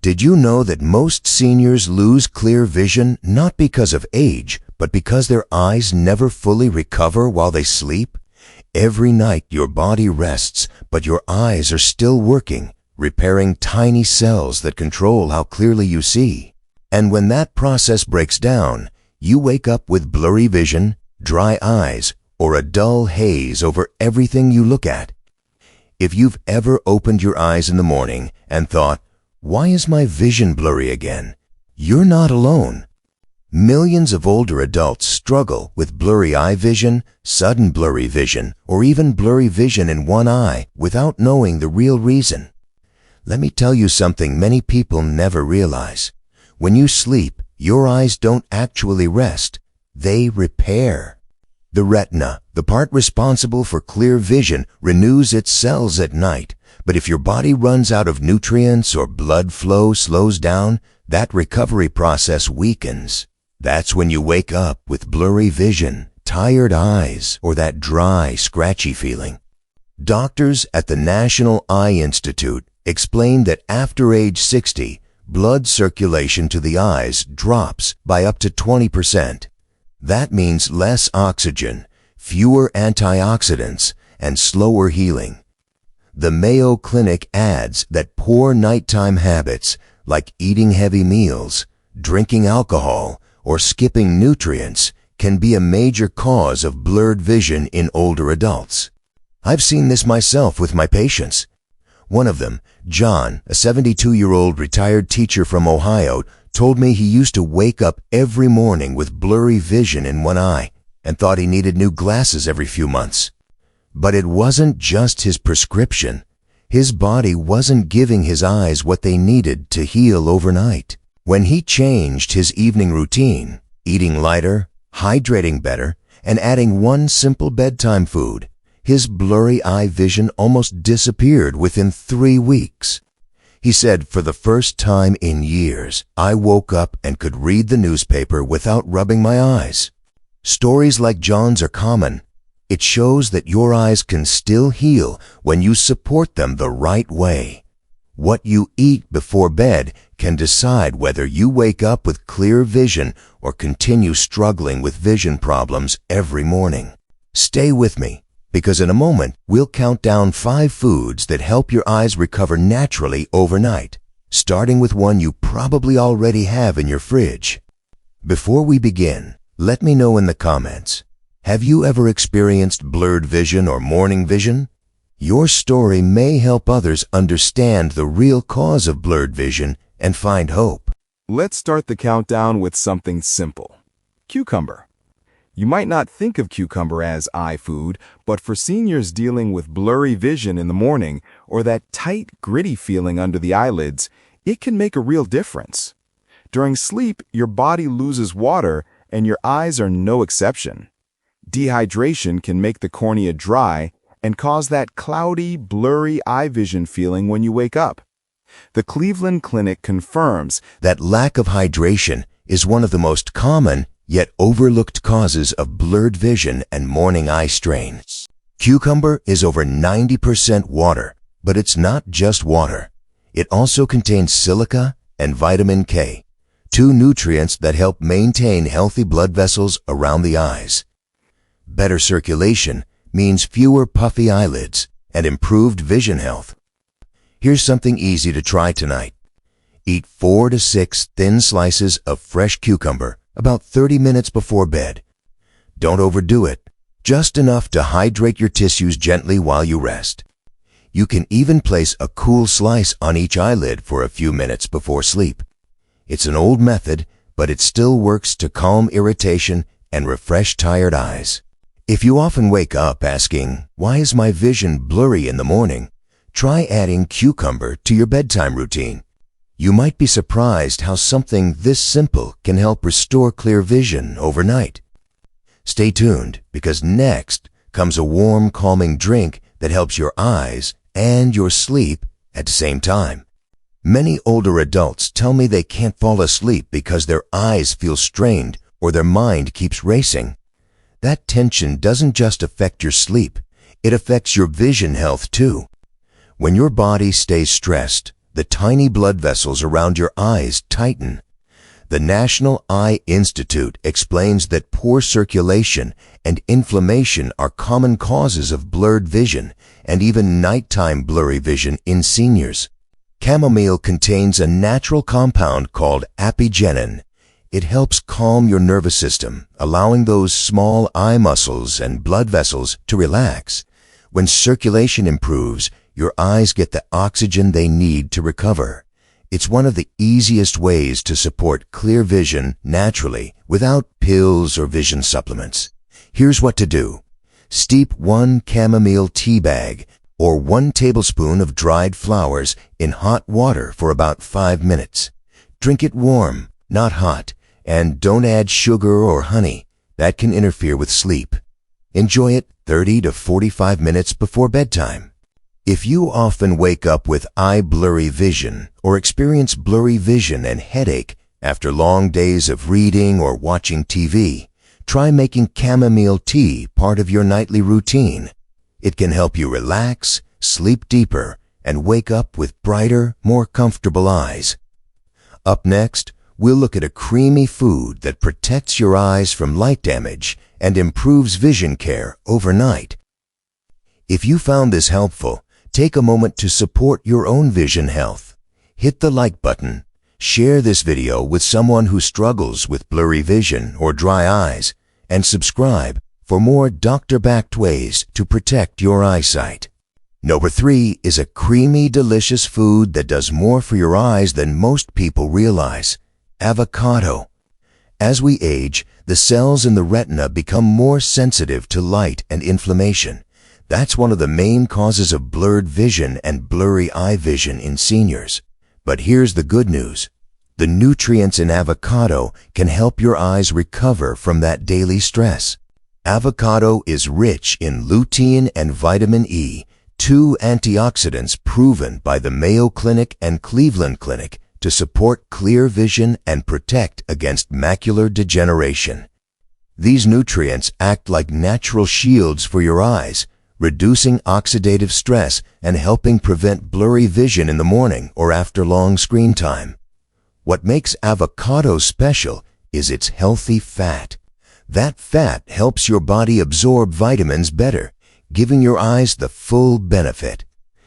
Did you know that most seniors lose clear vision not because of age, but because their eyes never fully recover while they sleep? Every night your body rests, but your eyes are still working, repairing tiny cells that control how clearly you see. And when that process breaks down, you wake up with blurry vision, dry eyes, or a dull haze over everything you look at. If you've ever opened your eyes in the morning and thought, "Why is my vision blurry again?" you're not alone. Millions of older adults struggle with blurry eye vision, sudden blurry vision, or even blurry vision in one eye without knowing the real reason. Let me tell you something many people never realize. When you sleep, your eyes don't actually rest, they repair. The retina, the part responsible for clear vision, renews its cells at night. But if your body runs out of nutrients or blood flow slows down, that recovery process weakens. That's when you wake up with blurry vision, tired eyes, or that dry, scratchy feeling. Doctors at the National Eye Institute explain that after age 60, blood circulation to the eyes drops by up to 20%. That means less oxygen, fewer antioxidants, and slower healing. The Mayo Clinic adds that poor nighttime habits like eating heavy meals, drinking alcohol, or skipping nutrients can be a major cause of blurred vision in older adults. I've seen this myself with my patients. One of them, John, a 72-year-old retired teacher from Ohio, told me he used to wake up every morning with blurry vision in one eye and thought he needed new glasses every few months. But it wasn't just his prescription. His body wasn't giving his eyes what they needed to heal overnight. When he changed his evening routine, eating lighter, hydrating better, and adding one simple bedtime food, his blurry eye vision almost disappeared within 3 weeks. He said, "For the first time in years, I woke up and could read the newspaper without rubbing my eyes." Stories like John's are common. It shows that your eyes can still heal when you support them the right way. What you eat before bed can decide whether you wake up with clear vision or continue struggling with vision problems every morning. Stay with me, because in a moment we'll count down 5 foods that help your eyes recover naturally overnight, starting with one you probably already have in your fridge. Before we begin, let me know in the comments, have you ever experienced blurred vision or morning vision? Your story may help others understand the real cause of blurred vision and find hope. Let's start the countdown with something simple. Cucumber. You might not think of cucumber as eye food, but for seniors dealing with blurry vision in the morning or that tight, gritty feeling under the eyelids, it can make a real difference. During sleep, your body loses water and your eyes are no exception. Dehydration can make the cornea dry and cause that cloudy, blurry eye vision feeling when you wake up. The Cleveland Clinic confirms that lack of hydration is one of the most common yet overlooked causes of blurred vision and morning eye strain. Cucumber is over 90% water, but it's not just water. It also contains silica and vitamin K, 2 nutrients that help maintain healthy blood vessels around the eyes. Better circulation means fewer puffy eyelids and improved vision health. Here's something easy to try tonight. Eat 4 to 6 thin slices of fresh cucumber about 30 minutes before bed. Don't overdo it, just enough to hydrate your tissues gently while you rest. You can even place a cool slice on each eyelid for a few minutes before sleep. It's an old method, but it still works to calm irritation and refresh tired eyes. If you often wake up asking, "Why is my vision blurry in the morning?" try adding cucumber to your bedtime routine. You might be surprised how something this simple can help restore clear vision overnight. Stay tuned, because next comes a warm, calming drink that helps your eyes and your sleep at the same time. Many older adults tell me they can't fall asleep because their eyes feel strained or their mind keeps racing. That tension doesn't just affect your sleep, it affects your vision health too. When your body stays stressed, the tiny blood vessels around your eyes tighten. The National Eye Institute explains that poor circulation and inflammation are common causes of blurred vision and even nighttime blurry vision in seniors. Chamomile contains a natural compound called apigenin. It helps calm your nervous system, allowing those small eye muscles and blood vessels to relax. When circulation improves, your eyes get the oxygen they need to recover. It's one of the easiest ways to support clear vision naturally without pills or vision supplements. Here's what to do. Steep 1 chamomile tea bag or 1 tablespoon of dried flowers in hot water for about 5 minutes. Drink it warm, not hot, and don't add sugar or honey. That can interfere with sleep. Enjoy it 30 to 45 minutes before bedtime. If you often wake up with eye blurry vision or experience blurry vision and headache after long days of reading or watching TV, try making chamomile tea part of your nightly routine. It can help you relax, sleep deeper, and wake up with brighter, more comfortable eyes. Up next, we'll look at a creamy food that protects your eyes from light damage and improves vision care overnight. If you found this helpful, take a moment to support your own vision health. Hit the like button. Share this video with someone who struggles with blurry vision or dry eyes, and subscribe for more doctor-backed ways to protect your eyesight. Number 3 is a creamy, delicious food that does more for your eyes than most people realize: avocado. As we age, the cells in the retina become more sensitive to light and inflammation. That's one of the main causes of blurred vision and blurry eye vision in seniors. But here's the good news. The nutrients in avocado can help your eyes recover from that daily stress. Avocado is rich in lutein and vitamin E, 2 antioxidants proven by the Mayo Clinic and Cleveland Clinic to support clear vision and protect against macular degeneration. These nutrients act like natural shields for your eyes, reducing oxidative stress and helping prevent blurry vision in the morning or after long screen time. What makes avocado special is its healthy fat. That fat helps your body absorb vitamins better, giving your eyes the full benefit.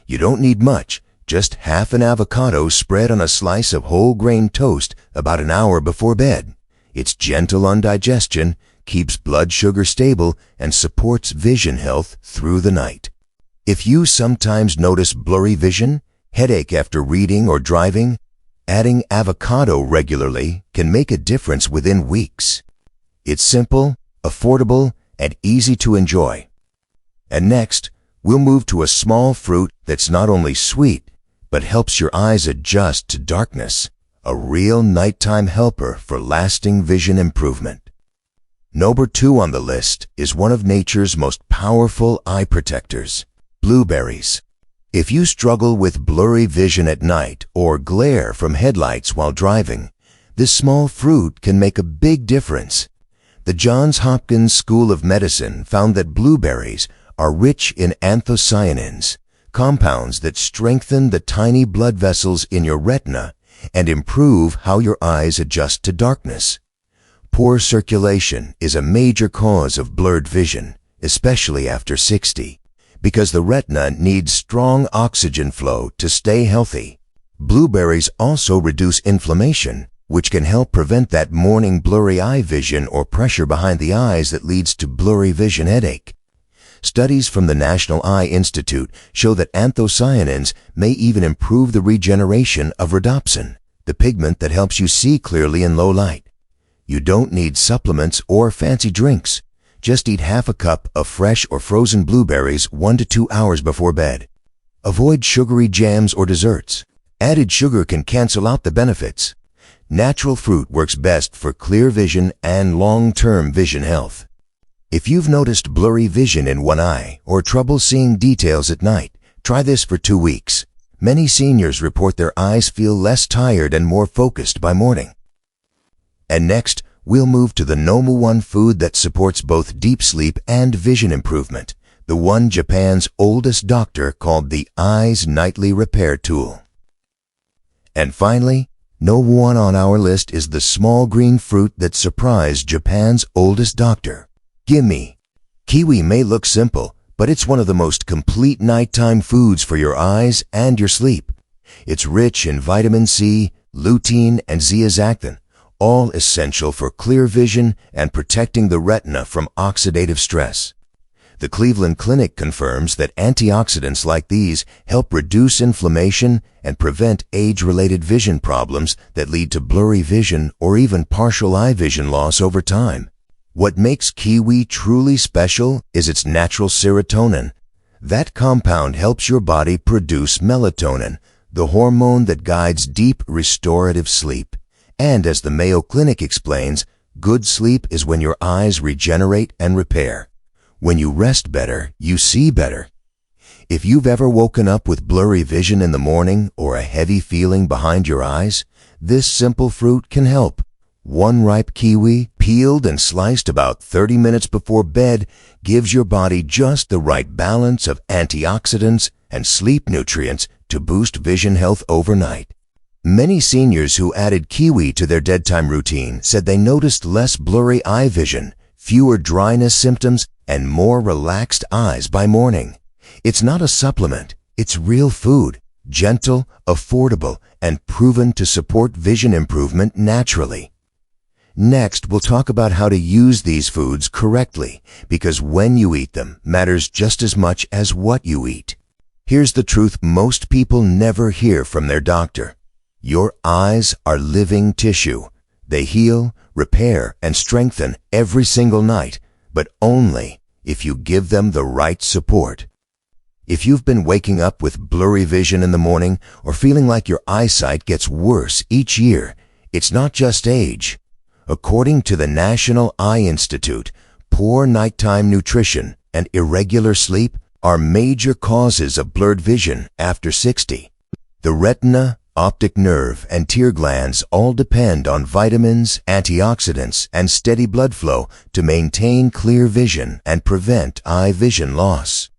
You don't need much, just half an avocado spread on a slice of whole grain toast about an hour before bed. It's gentle on digestion, keeps blood sugar stable, and supports vision health through the night. If you sometimes notice blurry vision, headache after reading or driving, adding avocado regularly can make a difference within weeks. It's simple, affordable, and easy to enjoy. And next, we'll move to a small fruit that's not only sweet, but helps your eyes adjust to darkness, a real nighttime helper for lasting vision improvement. Number 2 on the list is one of nature's most powerful eye protectors: blueberries. If you struggle with blurry vision at night or glare from headlights while driving, this small fruit can make a big difference. The Johns Hopkins School of Medicine found that blueberries are rich in anthocyanins, compounds that strengthen the tiny blood vessels in your retina and improve how your eyes adjust to darkness. Poor circulation is a major cause of blurred vision, especially after 60, because the retina needs strong oxygen flow to stay healthy. Blueberries also reduce inflammation, which can help prevent that morning blurry eye vision or pressure behind the eyes that leads to blurry vision headache. Studies from the National Eye Institute show that anthocyanins may even improve the regeneration of rhodopsin, the pigment that helps you see clearly in low light. You don't need supplements or fancy drinks. Just eat half a cup of fresh or frozen blueberries 1 to 2 hours before bed. Avoid sugary jams or desserts. Added sugar can cancel out the benefits. Natural fruit works best for clear vision and long-term vision health. If you've noticed blurry vision in one eye or trouble seeing details at night, try this for 2 weeks. Many seniors report their eyes feel less tired and more focused by morning. And next, we'll move to the number 1 food that supports both deep sleep and vision improvement, the one Japan's oldest doctor called the eye's nightly repair tool. And finally, no one on our list is the small green fruit that surprised Japan's oldest doctor. Gimme. Kiwi may look simple, but it's one of the most complete nighttime foods for your eyes and your sleep. It's rich in vitamin C, lutein, and zeaxanthin, all essential for clear vision and protecting the retina from oxidative stress. The Cleveland Clinic confirms that antioxidants like these help reduce inflammation and prevent age-related vision problems that lead to blurry vision or even partial eye vision loss over time. What makes kiwi truly special is its natural serotonin. That compound helps your body produce melatonin, the hormone that guides deep restorative sleep. And as the Mayo Clinic explains, good sleep is when your eyes regenerate and repair. When you rest better, you see better. If you've ever woken up with blurry vision in the morning or a heavy feeling behind your eyes, this simple fruit can help. One ripe kiwi, peeled and sliced about 30 minutes before bed, gives your body just the right balance of antioxidants and sleep nutrients to boost vision health overnight. Many seniors who added kiwi to their bedtime routine said they noticed less blurry eye vision, fewer dryness symptoms, and more relaxed eyes by morning. It's not a supplement, it's real food, gentle, affordable, and proven to support vision improvement naturally. Next, we'll talk about how to use these foods correctly, because when you eat them matters just as much as what you eat. Here's the truth most people never hear from their doctor. Your eyes are living tissue. They heal, repair, and strengthen every single night, but only if you give them the right support. If you've been waking up with blurry vision in the morning or feeling like your eyesight gets worse each year, it's not just age. According to the National Eye Institute, poor nighttime nutrition and irregular sleep are major causes of blurred vision after 60. The retina, optic nerve, and tear glands all depend on vitamins, antioxidants, and steady blood flow to maintain clear vision and prevent eye vision loss.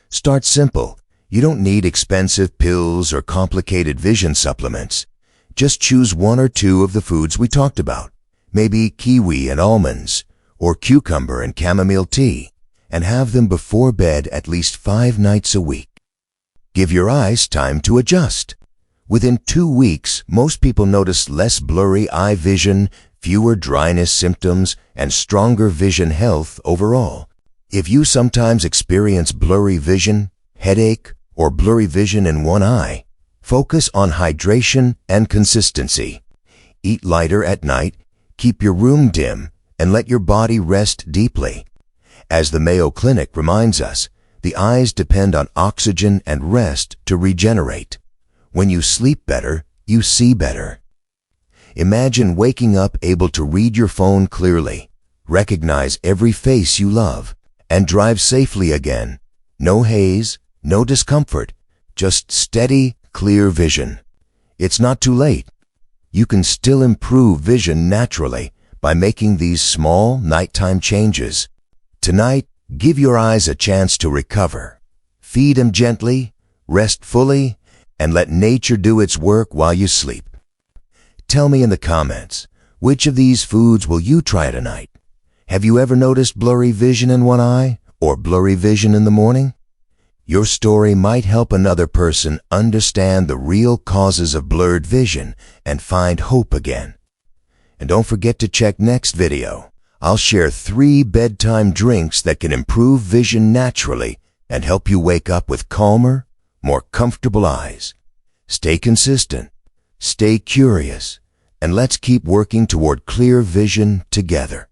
Start simple. You don't need expensive pills or complicated vision supplements. Just choose one or two of the foods we talked about, maybe kiwi and almonds, or cucumber and chamomile tea, and have them before bed at least 5 nights a week. Give your eyes time to adjust. Within 2 weeks, most people notice less blurry eye vision, fewer dryness symptoms, and stronger vision health overall. If you sometimes experience blurry vision, headache, or blurry vision in one eye, focus on hydration and consistency. Eat lighter at night, keep your room dim, and let your body rest deeply. As the Mayo Clinic reminds us, the eyes depend on oxygen and rest to regenerate. When you sleep better, you see better. Imagine waking up able to read your phone clearly, recognize every face you love, and drive safely again. No haze, no discomfort, just steady, clear vision. It's not too late. You can still improve vision naturally by making these small nighttime changes. Tonight, give your eyes a chance to recover. Feed them gently, rest fully, and let nature do its work while you sleep. Tell me in the comments, which of these foods will you try tonight? Have you ever noticed blurry vision in one eye or blurry vision in the morning? Your story might help another person understand the real causes of blurred vision and find hope again. And don't forget to check next video. I'll share 3 bedtime drinks that can improve vision naturally and help you wake up with calmer, more comfortable eyes. Stay consistent, stay curious, and let's keep working toward clear vision together.